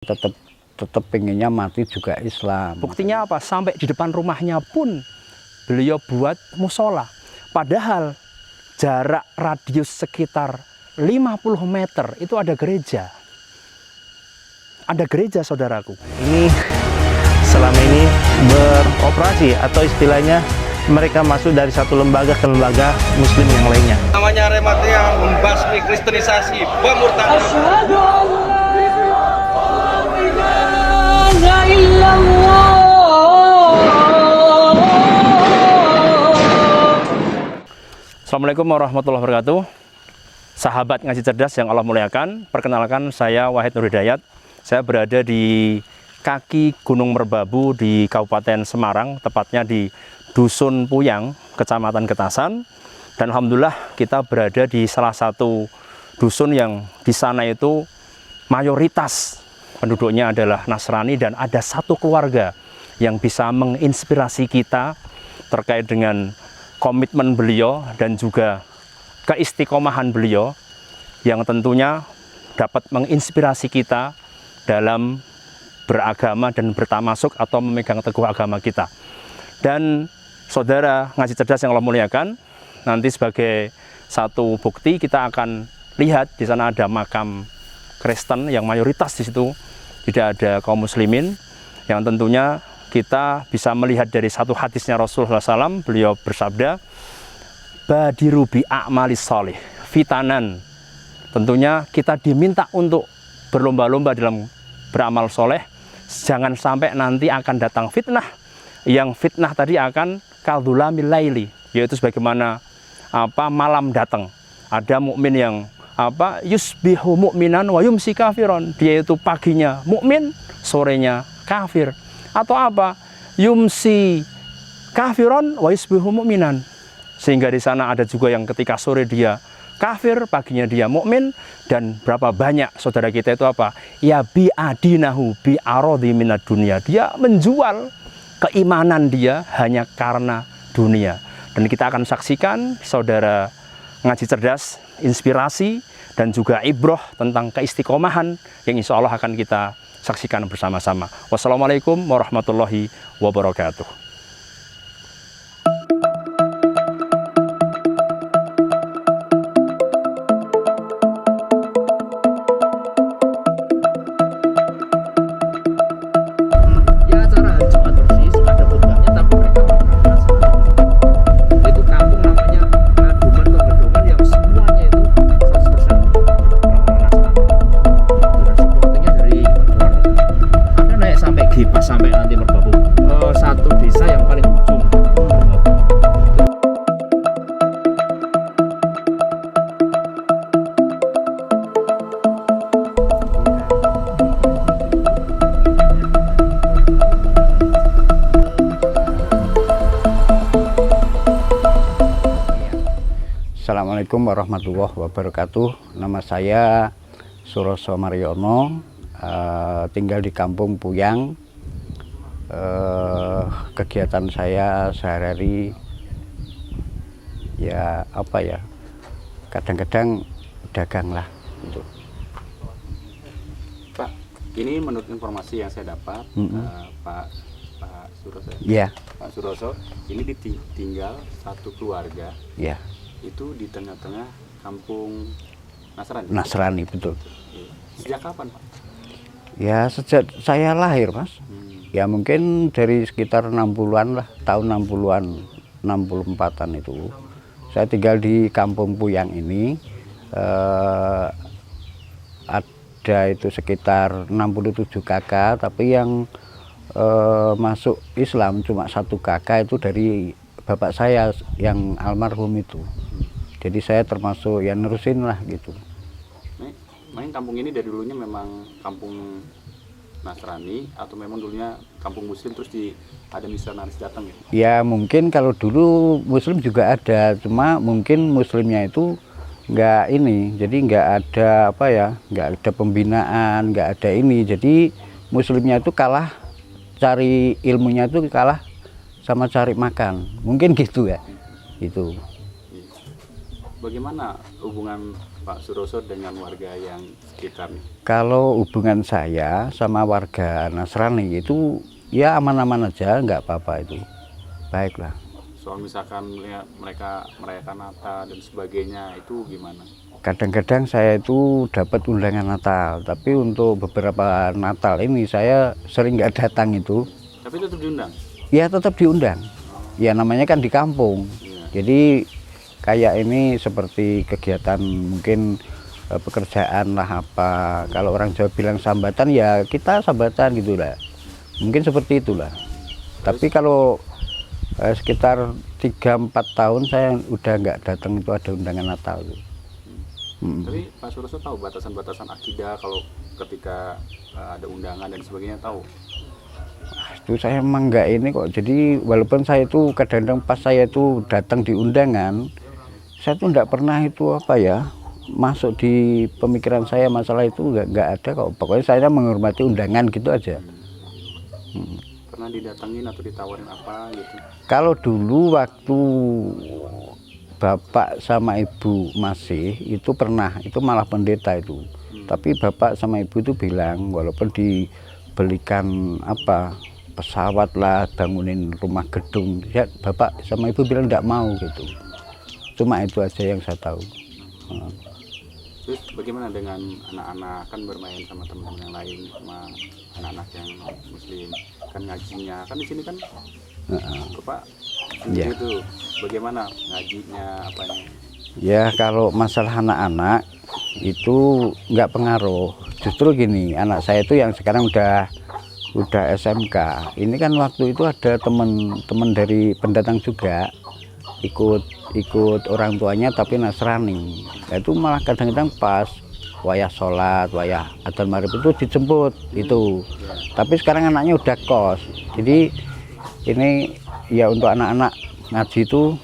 tetap pengennya mati juga Islam. Buktinya apa? Sampai di depan rumahnya pun beliau buat musola. Padahal jarak radius sekitar 50 meter itu ada gereja. Ada gereja, saudaraku. Ini selama ini beroperasi atau istilahnya mereka masuk dari satu lembaga ke lembaga muslim yang lainnya. Namanya Rematia membasmi kristenisasi, pemurtadan. Asyhadu an la ilaha illallah. Assalamualaikum warahmatullahi wabarakatuh. Sahabat Ngaji Cerdas yang Allah muliakan, perkenalkan saya Wahid Nur Hidayat. Saya berada di kaki Gunung Merbabu di Kabupaten Semarang, tepatnya di Dusun Puyang, Kecamatan Getasan. Dan alhamdulillah kita berada di salah satu dusun yang di sana itu mayoritas penduduknya adalah Nasrani, dan ada satu keluarga yang bisa menginspirasi kita terkait dengan komitmen beliau dan juga keistiqomahan beliau yang tentunya dapat menginspirasi kita dalam beragama dan bertamasuk atau memegang teguh agama kita. Dan saudara Ngaji Cerdas yang Allah muliakan, nanti sebagai satu bukti kita akan lihat di sana ada makam Kristen yang mayoritas di situ tidak ada kaum muslimin, yang tentunya kita bisa melihat dari satu hadisnya Rasulullah SAW. Beliau bersabda, badiru bi a'malis sholih fitanan. Tentunya kita diminta untuk berlomba-lomba dalam beramal soleh. Jangan sampai nanti akan datang fitnah, yang fitnah tadi akan kaldzulamil laili, yaitu sebagaimana malam datang. Ada mukmin yang yusbihu mu'minan wa yumsi kafiron, dia itu paginya mukmin, sorenya kafir. Atau yumsi kafiron wa yusbihu mu'minan, sehingga di sana ada juga yang ketika sore dia kafir, paginya dia mukmin. Dan berapa banyak saudara kita itu ya bi adinahu bi aradi minad dunia, dia menjual keimanan dia hanya karena dunia. Dan kita akan saksikan saudara Ngaji Cerdas, inspirasi dan juga ibroh tentang keistiqomahan yang insya Allah akan kita saksikan bersama-sama. Wassalamualaikum warahmatullahi wabarakatuh. Sampai nanti Merbabu, satu desa yang paling ujung. Assalamualaikum warahmatullahi wabarakatuh. Nama saya Suroso Mariono, tinggal di Kampung Puyang. Kegiatan saya sehari-hari ya kadang-kadang dagang lah gitu. Pak, ini menurut informasi yang saya dapat, Pak Suroso, ya. Pak Suroso, ini ditinggal satu keluarga, Ya. itu di tengah-tengah kampung Nasrani. Nasrani, betul. Sejak kapan, Pak? Ya sejak saya lahir, Mas. Ya mungkin dari sekitar 60-an lah, tahun 60-an, 64-an itu. Saya tinggal di Kampung Puyang ini. Ada itu sekitar 67 kakak, tapi yang masuk Islam cuma satu kakak, itu dari bapak saya yang almarhum itu. Jadi saya termasuk yang nerusin lah gitu. Main kampung ini dari dulunya memang kampung Nasrani atau memang dulunya kampung Muslim terus ada misionaris datang gitu? Ya mungkin kalau dulu Muslim juga ada, cuma mungkin Muslimnya itu nggak ini, jadi nggak ada nggak ada pembinaan, nggak ada ini. Jadi Muslimnya itu kalah, cari ilmunya itu kalah sama cari makan, mungkin gitu ya, itu. bagaimana hubungan Pak Suroso dengan warga yang sekitar nih? Kalau hubungan saya sama warga Nasrani itu ya aman-aman aja, nggak apa-apa itu. Baiklah. Soal misalkan ya, mereka merayakan Natal dan sebagainya itu gimana? Kadang-kadang saya itu dapat undangan Natal, tapi untuk beberapa Natal ini saya sering nggak datang itu. Tapi tetap diundang? Ya tetap diundang. Ya namanya kan di kampung. Iya. Jadi kayak ini seperti kegiatan mungkin pekerjaan lah apa. Kalau orang Jawa bilang sambatan ya kita sambatan gitu lah. Mungkin seperti itulah. Tapi kalau sekitar 3-4 tahun saya udah nggak datang itu ada undangan Natal. Tapi Pak Suroso tahu batasan-batasan akidah kalau ketika ada undangan dan sebagainya tahu? Itu saya emang nggak ini kok. Jadi walaupun saya itu kadang-kadang pas saya itu datang di undangan, saya tuh nggak pernah itu apa ya masuk di pemikiran saya masalah itu nggak ada kok. Pokoknya saya menghormati undangan gitu aja. Pernah didatengin atau ditawarin apa gitu? Kalau dulu waktu bapak sama ibu masih itu pernah, itu malah pendeta itu. Tapi bapak sama ibu itu bilang walaupun dibelikan apa pesawat lah, bangunin rumah gedung, ya bapak sama ibu bilang tidak mau gitu. Cuma itu aja yang saya tahu. Terus bagaimana dengan anak-anak, kan bermain sama teman-teman yang lain, sama anak-anak yang muslim, kan ngajinya, kan di sini kan Bapak Ya. itu bagaimana ngajinya apanya? Ya kalau masalah anak-anak itu nggak pengaruh. Justru gini, anak saya itu yang sekarang udah SMK. Ini kan waktu itu ada teman-teman dari pendatang juga ikut orang tuanya tapi Nasrani. Nah, itu malah kadang-kadang pas wayah sholat, wayah adzan maghrib itu dijemput itu. Tapi sekarang anaknya udah kos. Jadi ini ya untuk anak-anak ngaji itu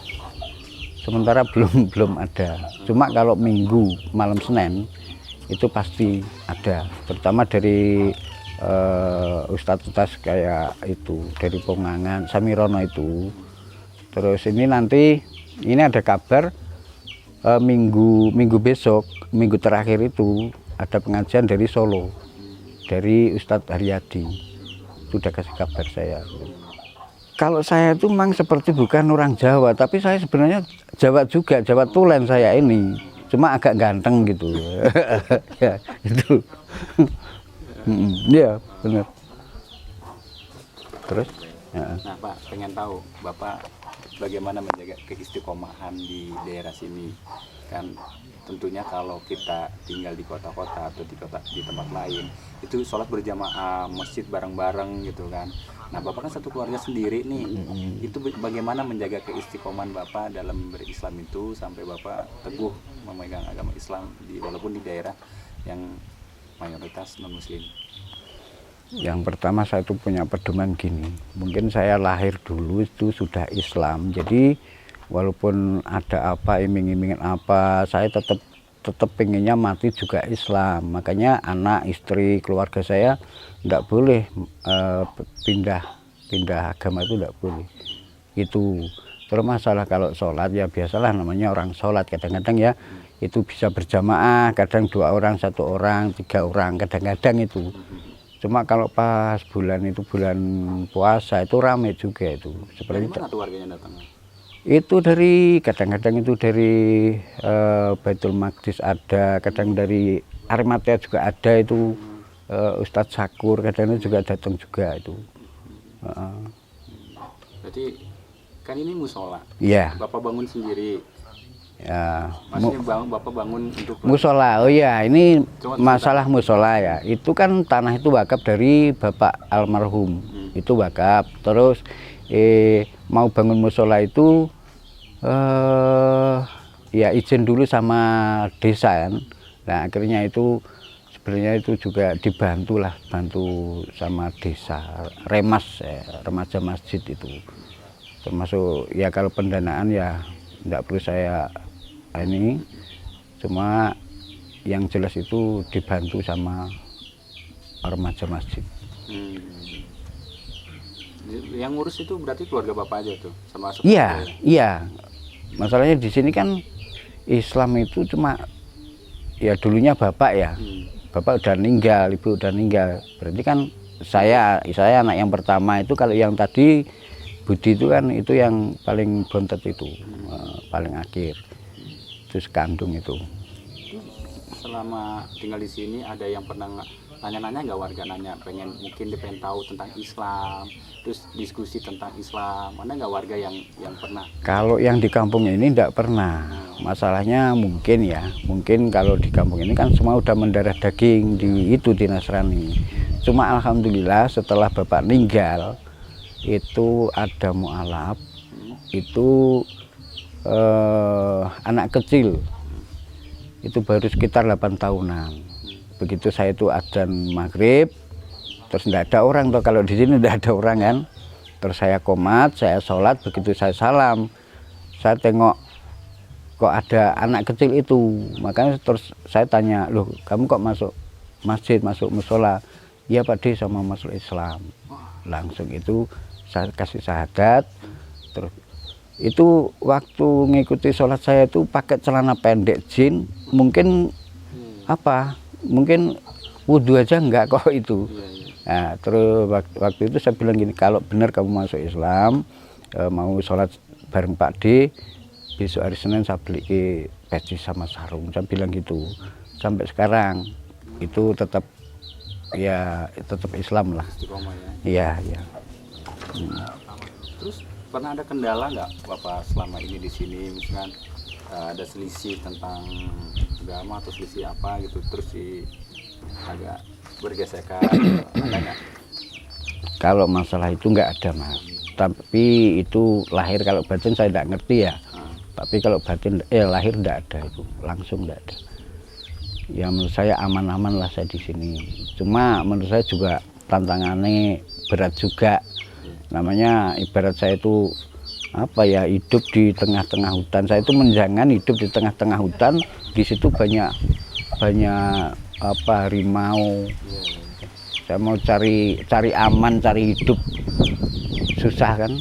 sementara belum ada. Cuma kalau Minggu malam Senin itu pasti ada, terutama dari ustadz kayak itu dari Pongangan, Samirono itu. Terus ini nanti ini ada kabar minggu besok, minggu terakhir itu ada pengajian dari Solo, dari Ustadz Haryadi. Sudah kasih kabar saya. Kalau saya itu memang seperti bukan orang Jawa, tapi saya sebenarnya Jawa juga, Jawa Tulen saya ini. Cuma agak ganteng gitu. Ya, itu. Iya, benar. Terus? Ya. Nah Pak, pengen tahu Bapak bagaimana menjaga keistiqomahan di daerah sini. Kan tentunya kalau kita tinggal di kota-kota atau di tempat lain, itu sholat berjamaah, masjid bareng-bareng gitu kan. Nah Bapak kan satu keluarga sendiri nih, itu bagaimana menjaga keistiqomahan Bapak dalam berislam itu sampai Bapak teguh memegang agama Islam walaupun di daerah yang mayoritas non-muslim? Yang pertama saya itu punya pedoman gini, mungkin saya lahir dulu itu sudah Islam, jadi walaupun ada apa iming-imingin apa, saya tetap pengennya mati juga Islam. Makanya anak, istri, keluarga saya tidak boleh pindah agama, itu tidak boleh. Itu terus masalah kalau sholat ya biasalah namanya orang sholat, kadang-kadang ya itu bisa berjamaah, kadang 2 orang, 1 orang, 3 orang, kadang-kadang itu. Cuma kalau pas bulan puasa itu ramai juga itu. Seperti dari mana tuh warganya datang? itu dari kadang-kadang itu dari Baitul Maqdis ada, kadang dari Armatia juga ada itu, Ustadz Sakur kadang juga datang juga itu. Berarti kan ini musola. Iya. Bapak bangun sendiri. Ya. Maksudnya Bapak bangun untuk Musola, oh ya ini Cuma masalah musola ya. Itu kan tanah itu wakaf dari Bapak almarhum, itu wakaf. Terus mau bangun musola itu ya izin dulu sama desa kan. Nah akhirnya itu sebenarnya itu juga dibantu sama desa Remas remaja masjid itu, termasuk ya kalau pendanaan ya tidak perlu saya ini, cuma yang jelas itu dibantu sama remaja masjid. Yang ngurus itu berarti keluarga Bapak aja tuh sama Iya. Masalahnya di sini kan Islam itu cuma ya dulunya bapak ya. Bapak udah meninggal, ibu udah meninggal. Berarti kan saya anak yang pertama itu. Kalau yang tadi Budi itu kan itu yang paling bontot itu, paling akhir. Itu sekandung itu. Selama tinggal di sini ada yang pernah nanya-nanya nggak, warga nanya mungkin dia pengen tahu tentang Islam, terus diskusi tentang Islam, ada nggak warga yang pernah? Kalau yang di kampung ini enggak pernah. Masalahnya mungkin kalau di kampung ini kan semua udah mendarah daging di Nasrani. Cuma alhamdulillah setelah bapak meninggal itu ada mualaf, itu anak kecil itu baru sekitar 8 tahunan. Begitu saya itu adzan maghrib, terus enggak ada orang tuh, kalau di sini enggak ada orang kan. Terus saya qomat, saya sholat, begitu saya salam, saya tengok kok ada anak kecil itu. Makanya terus saya tanya, loh kamu kok masuk masjid, masuk musola? Iya Pak D, sama masuk Islam. Langsung itu saya kasih syahadat. Terus itu waktu ngikuti sholat saya itu pakai celana pendek jin, mungkin mungkin wudhu aja enggak kok itu. Nah, terus waktu itu saya bilang gini, kalau benar kamu masuk Islam, mau sholat bareng Pak D, besok hari Senin saya beli peci sama sarung. Saya bilang gitu. Sampai sekarang itu tetap Islam lah. Istiqomah ya. Iya. Terus pernah ada kendala nggak Bapak selama ini di sini, misalkan ada selisih tentang agama atau selisih apa gitu, terus agak bergesekan, ada nggak? Kalau masalah itu nggak ada Mas, tapi itu lahir, kalau batin saya nggak ngerti ya. Tapi kalau batin lahir nggak ada, itu langsung nggak ada. Ya menurut saya aman-aman lah saya di sini. Cuma menurut saya juga tantangannya berat juga. Namanya ibarat saya itu hidup di tengah-tengah hutan. Saya itu menjangan hidup di tengah-tengah hutan. Di situ banyak harimau. Saya mau cari aman, cari hidup susah kan.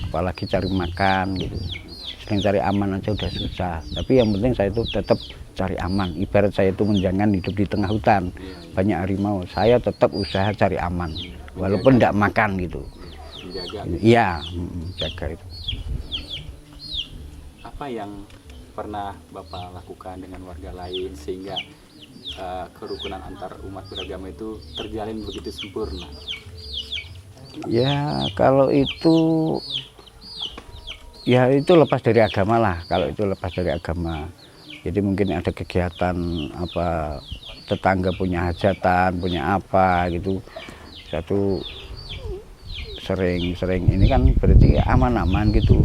Apalagi cari makan gitu. Selain cari aman aja udah susah. Tapi yang penting saya itu tetap cari aman. Ibarat saya itu menjangan hidup di tengah hutan. Banyak harimau. Saya tetap usaha cari aman. Walaupun tidak makan gitu. Iya, jaga itu. Apa yang pernah Bapak lakukan dengan warga lain sehingga kerukunan antar umat beragama itu terjalin begitu sempurna? Ya kalau itu lepas dari agama lah. Kalau itu lepas dari agama, jadi mungkin ada kegiatan tetangga punya hajatan, punya apa gitu, satu sering ini kan berarti aman-aman gitu.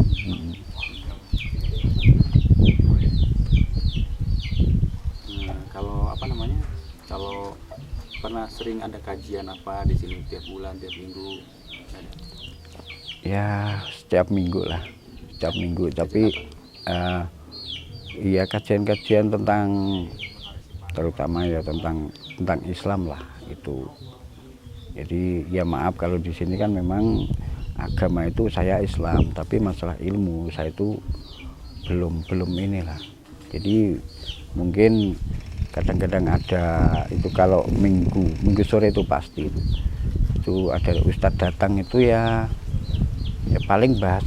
Kalau pernah sering ada kajian apa di sini tiap bulan, tiap minggu? Ya setiap minggu lah, setiap minggu. Tapi kajian-kajian tentang, terutama ya tentang Islam lah itu. Jadi ya maaf kalau di sini kan memang agama itu saya Islam, tapi masalah ilmu saya itu belum inilah. Jadi mungkin kadang-kadang ada itu, kalau minggu sore itu pasti itu ada ustadz datang itu ya paling bahas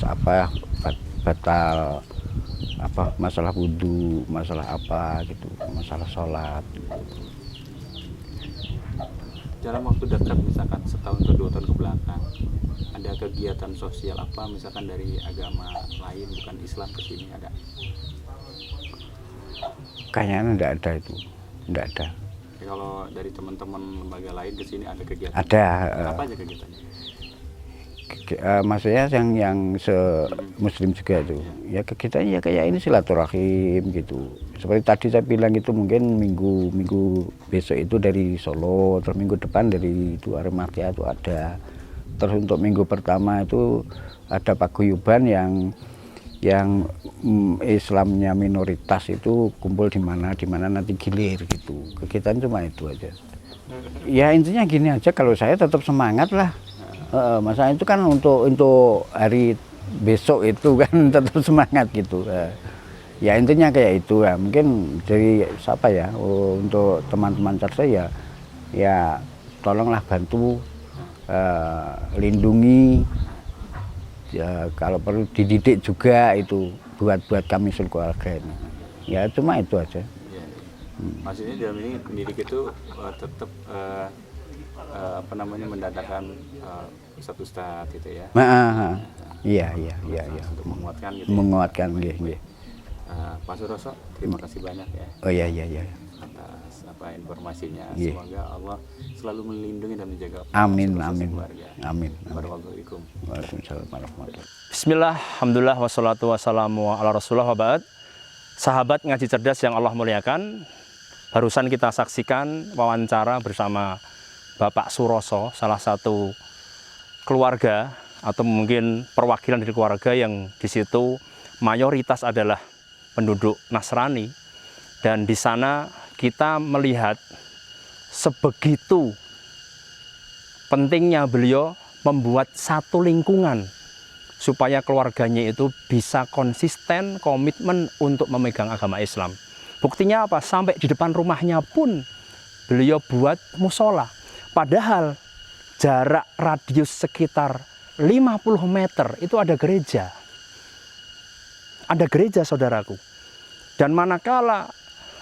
batal masalah wudhu, masalah apa gitu, masalah sholat. Dalam waktu dekat, misalkan setahun atau 2 tahun ke belakang, ada kegiatan sosial apa misalkan dari agama lain bukan Islam ke sini, ada? Kayaknya enggak ada itu, enggak ada. Ya, kalau dari teman-teman lembaga lain ke sini ada kegiatan? Ada. Apa aja kegiatannya? Maksudnya yang muslim juga itu, ya kegiatannya kayak ini, silaturahim gitu. Seperti tadi saya bilang itu mungkin minggu besok itu dari Solo, terus minggu depan dari itu Arematia itu ada. Terus untuk minggu pertama itu ada paguyuban yang Islamnya minoritas itu kumpul di mana nanti gilir gitu. Kegiatan cuma itu aja. Ya intinya gini aja, kalau saya tetap semangat lah. Masalah itu kan untuk hari besok itu kan tetap semangat gitu. Ya intinya kayak itu ya. Mungkin dari siapa ya, untuk teman-teman cerdas ya tolonglah bantu, lindungi, ya kalau perlu dididik juga itu buat kami keluarga ini. Ya cuma itu aja. Ya. Maksudnya dalam ini pendidik itu tetap apa namanya mendatangkan ustadz gitu ya. Iya. Untuk menguatkan gitu. Menguatkan, nggih. Pak Suroso, terima kasih banyak ya. Oh iya. Atas informasinya. Iya. Semoga Allah selalu melindungi dan menjaga Amin. keluarga. Amin. Warahmatullahi Waalaikumsalam warahmatullahi. Bismillah, alhamdulillah, wassalatu wassalamu ala rasulullah wa ba'd. Sahabat ngaji cerdas yang Allah muliakan, barusan kita saksikan wawancara bersama Bapak Suroso, salah satu keluarga atau mungkin perwakilan dari keluarga yang di situ mayoritas adalah penduduk Nasrani, dan di sana kita melihat sebegitu pentingnya beliau membuat satu lingkungan supaya keluarganya itu bisa konsisten, komitmen untuk memegang agama Islam. Buktinya apa? Sampai di depan rumahnya pun beliau buat musola. Padahal jarak radius sekitar 50 meter itu ada gereja. Ada gereja, saudaraku. Dan manakala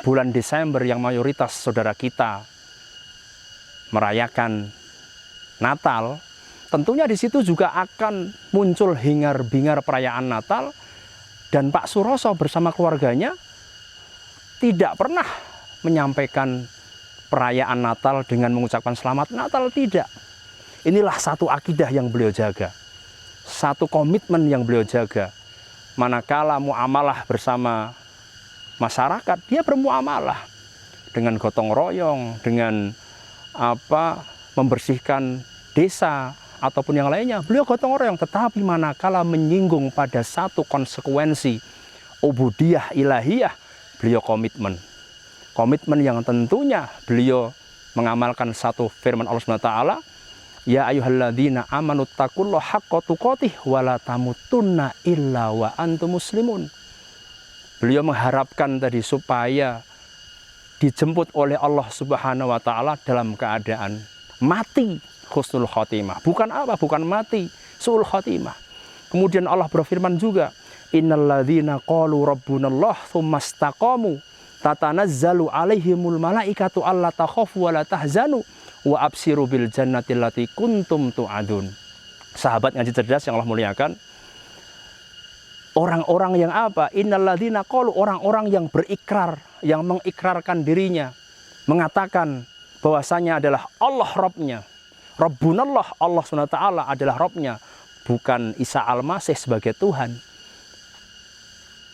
bulan Desember yang mayoritas saudara kita merayakan Natal, tentunya di situ juga akan muncul hingar-bingar perayaan Natal, dan Pak Suroso bersama keluarganya tidak pernah menyampaikan perayaan Natal dengan mengucapkan selamat Natal, tidak. Inilah satu akidah yang beliau jaga, satu komitmen yang beliau jaga. Manakala muamalah bersama masyarakat, dia bermuamalah dengan gotong royong, dengan membersihkan desa ataupun yang lainnya, beliau gotong royong. Tetapi manakala menyinggung pada satu konsekuensi ubudiyah ilahiyah, beliau komitmen yang tentunya beliau mengamalkan satu firman Allah SWT, ya ayyuhalladzina amanu taqullaha haqqa tuqatih wa la tamutunna illa wa antum muslimun. Beliau mengharapkan tadi supaya dijemput oleh Allah Subhanahu wa taala dalam keadaan mati husnul khotimah. Bukan mati suul khotimah. Kemudian Allah berfirman juga, innalladzina qalu rabbunallah tsumastaqamu tatanazzalu alaihimul malaikatu alla takhafu wa la tahzanu wa absiru bil jannati allati kuntum tu'adun. Sahabat ngaji cerdas yang Allah muliakan, orang-orang yang apa? Innalladzina qalu, orang-orang yang berikrar, yang mengikrarkan dirinya, mengatakan bahwasanya adalah Allah Rabbnya. Rabbunallah, Allah SWT adalah Rabbnya, bukan Isa Al-Masih sebagai Tuhan,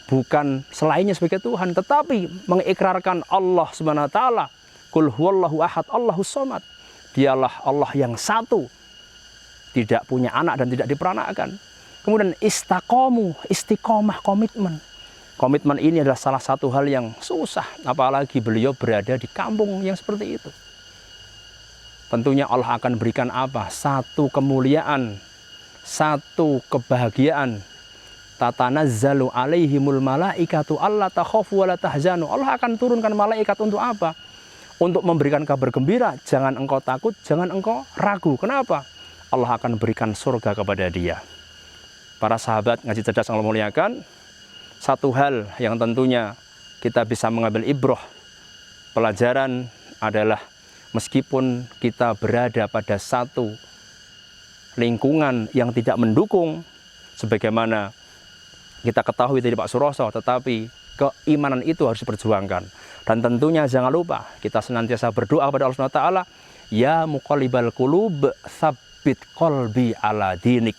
bukan selainnya sebagai Tuhan, tetapi mengikrarkan Allah SWT. Qul huwallahu ahad, Allahus somad. Dialah Allah yang satu, tidak punya anak dan tidak diperanakan. Kemudian istaqamu, istiqomah, komitmen. Komitmen ini adalah salah satu hal yang susah, apalagi beliau berada di kampung yang seperti itu. Tentunya Allah akan berikan apa? Satu kemuliaan, satu kebahagiaan. Tatanazzalu alaihimul malaikatu alla takhafu wa la tahzanu. Allah akan turunkan malaikat untuk apa? Untuk memberikan kabar gembira, jangan engkau takut, jangan engkau ragu. Kenapa? Allah akan berikan surga kepada dia. Para sahabat ngaji cerdas yang Allah muliakan, satu hal yang tentunya kita bisa mengambil ibrah, pelajaran adalah meskipun kita berada pada satu lingkungan yang tidak mendukung, sebagaimana kita ketahui dari Pak Suroso, tetapi keimanan itu harus diperjuangkan. Dan tentunya jangan lupa kita senantiasa berdoa kepada Allah SWT, ya muqallibal qulub tsabbit qalbi ala dinik.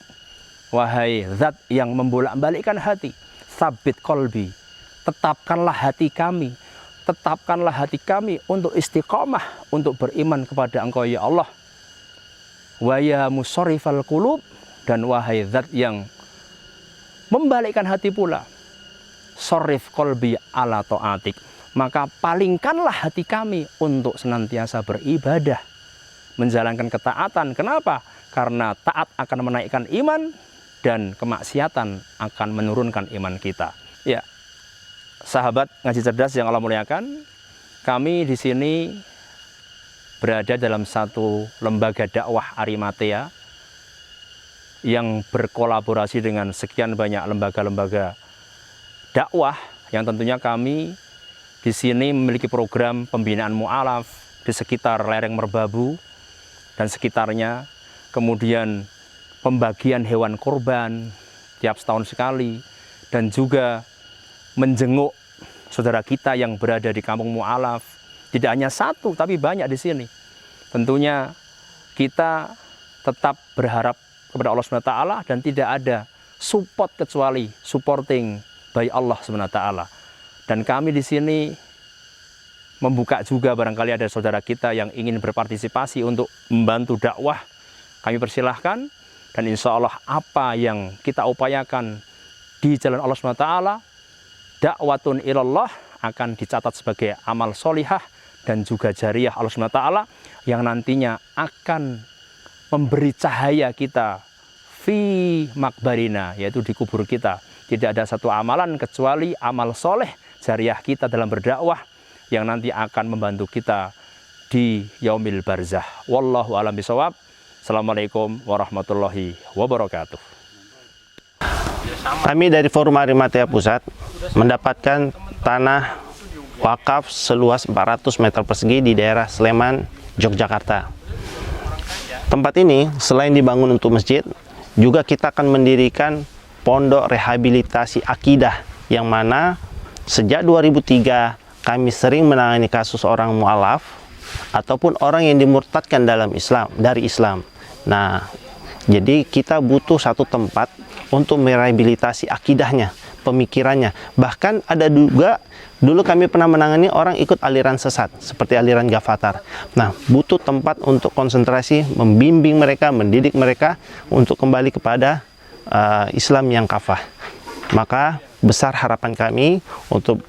Wahai zat yang membolak-balikkan hati, tsabbit qalbi, tetapkanlah hati kami, untuk istiqamah, untuk beriman kepada Engkau ya Allah. Wa ya musarrifal qulub, dan wahai zat yang membalikkan hati pula, sarrif qalbi ala ta'atik, maka palingkanlah hati kami untuk senantiasa beribadah, menjalankan ketaatan. Kenapa? Karena taat akan menaikkan iman dan kemaksiatan akan menurunkan iman kita. Ya, sahabat ngaji cerdas yang Allah muliakan, kami di sini berada dalam satu lembaga dakwah Arimatea yang berkolaborasi dengan sekian banyak lembaga-lembaga dakwah, yang tentunya kami di sini memiliki program pembinaan mu'alaf di sekitar lereng Merbabu dan sekitarnya, kemudian pembagian hewan kurban tiap setahun sekali, dan juga menjenguk saudara kita yang berada di kampung mu'alaf. Tidak hanya satu, tapi banyak di sini. Tentunya kita tetap berharap kepada Allah SWT dan tidak ada support kecuali supporting by Allah SWT. Dan kami di sini membuka juga, barangkali ada saudara kita yang ingin berpartisipasi untuk membantu dakwah, kami persilahkan. Dan insya Allah apa yang kita upayakan di jalan Allah SWT, dakwatun ilallah, akan dicatat sebagai amal solihah dan juga jariyah Allah SWT, yang nantinya akan memberi cahaya kita fi makbarina, yaitu di kubur kita. Tidak ada satu amalan kecuali amal soleh jariyah kita dalam berdakwah yang nanti akan membantu kita di yaumil barzah. Wallahu a'lam bishawab. Assalamualaikum warahmatullahi wabarakatuh. Kami dari Forum Arimatea Pusat mendapatkan tanah wakaf seluas 400 meter persegi di daerah Sleman, Yogyakarta. Tempat ini selain dibangun untuk masjid, juga kita akan mendirikan pondok rehabilitasi akidah, yang mana sejak 2003 kami sering menangani kasus orang mu'alaf ataupun orang yang dimurtadkan dari Islam. Nah, jadi kita butuh satu tempat untuk merehabilitasi akidahnya, pemikirannya. Bahkan ada juga, dulu kami pernah menangani orang ikut aliran sesat, seperti aliran Ghafatar. Nah, butuh tempat untuk konsentrasi, membimbing mereka, mendidik mereka untuk kembali kepada Islam yang kafah. Maka besar harapan kami untuk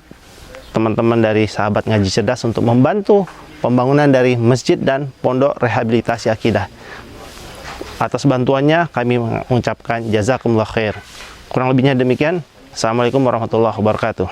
teman-teman dari sahabat ngaji cerdas untuk membantu pembangunan dari masjid dan pondok rehabilitasi akidah. Atas bantuannya kami mengucapkan jazakumullah khair. Kurang lebihnya demikian. Assalamualaikum warahmatullahi wabarakatuh.